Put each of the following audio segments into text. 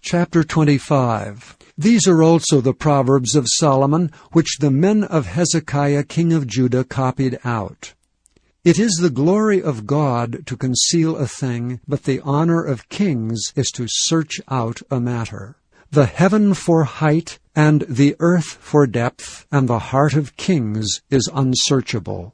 Chapter 25. These are also the Proverbs of Solomon, which the men of Hezekiah king of Judah copied out. It is the glory of God to conceal a thing, but the honor of kings is to search out a matter. The heaven for height, and the earth for depth, and the heart of kings is unsearchable.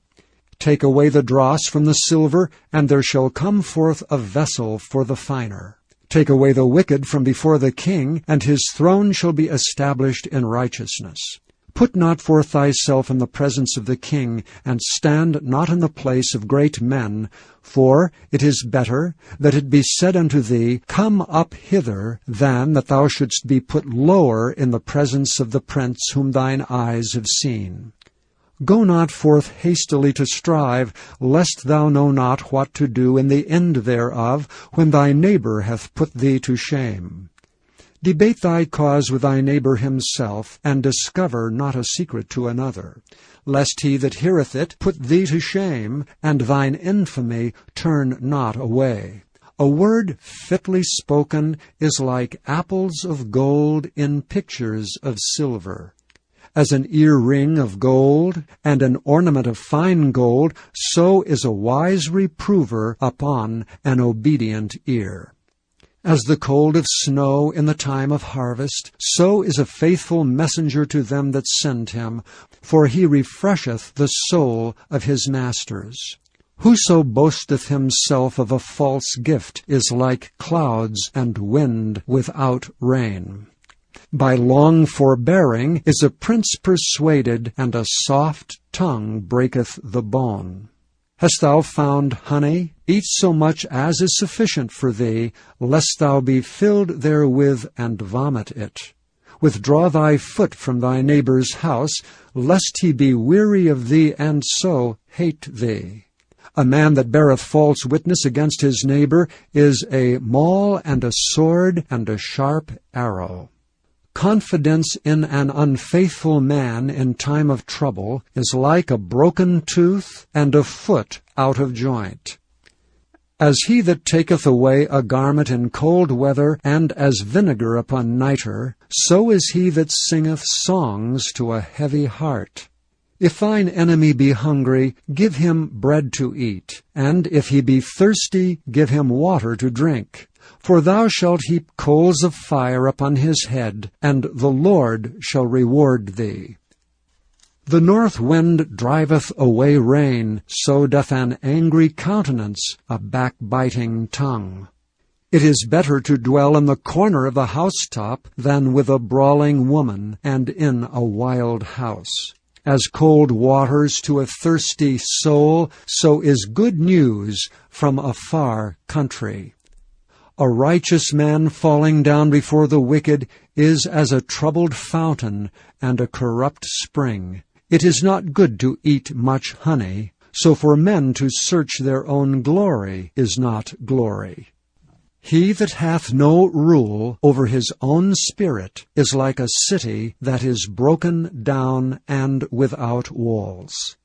Take away the dross from the silver, and there shall come forth a vessel for the finer. Take away the wicked from before the king, and his throne shall be established in righteousness. Put not forth thyself in the presence of the king, and stand not in the place of great men, for it is better that it be said unto thee, Come up hither, than that thou shouldst be put lower in the presence of the prince whom thine eyes have seen. Go not forth hastily to strive, lest thou know not what to do in the end thereof, when thy neighbor hath put thee to shame. Debate thy cause with thy neighbor himself, and discover not a secret to another, lest he that heareth it put thee to shame, and thine infamy turn not away. A word fitly spoken is like apples of gold in pictures of silver. As an ear-ring of gold, and an ornament of fine gold, so is a wise reprover upon an obedient ear. As the cold of snow in the time of harvest, so is a faithful messenger to them that send him, for he refresheth the soul of his masters. Whoso boasteth himself of a false gift is like clouds and wind without rain. By long forbearing is a prince persuaded, and a soft tongue breaketh the bone. Hast thou found honey? Eat so much as is sufficient for thee, lest thou be filled therewith and vomit it. Withdraw thy foot from thy neighbor's house, lest he be weary of thee, and so hate thee. A man that beareth false witness against his neighbor is a maul and a sword and a sharp arrow. Confidence in an unfaithful man in time of trouble is like a broken tooth and a foot out of joint. As he that taketh away a garment in cold weather, and as vinegar upon nitre, so is he that singeth songs to a heavy heart. If thine enemy be hungry, give him bread to eat, and if he be thirsty, give him water to drink. For thou shalt heap coals of fire upon his head, and the Lord shall reward thee. The north wind driveth away rain, so doth an angry countenance a backbiting tongue. It is better to dwell in the corner of the housetop than with a brawling woman, and in a wild house. As cold waters to a thirsty soul, so is good news from a far country. A righteous man falling down before the wicked is as a troubled fountain and a corrupt spring. It is not good to eat much honey, so for men to search their own glory is not glory. He that hath no rule over his own spirit is like a city that is broken down and without walls.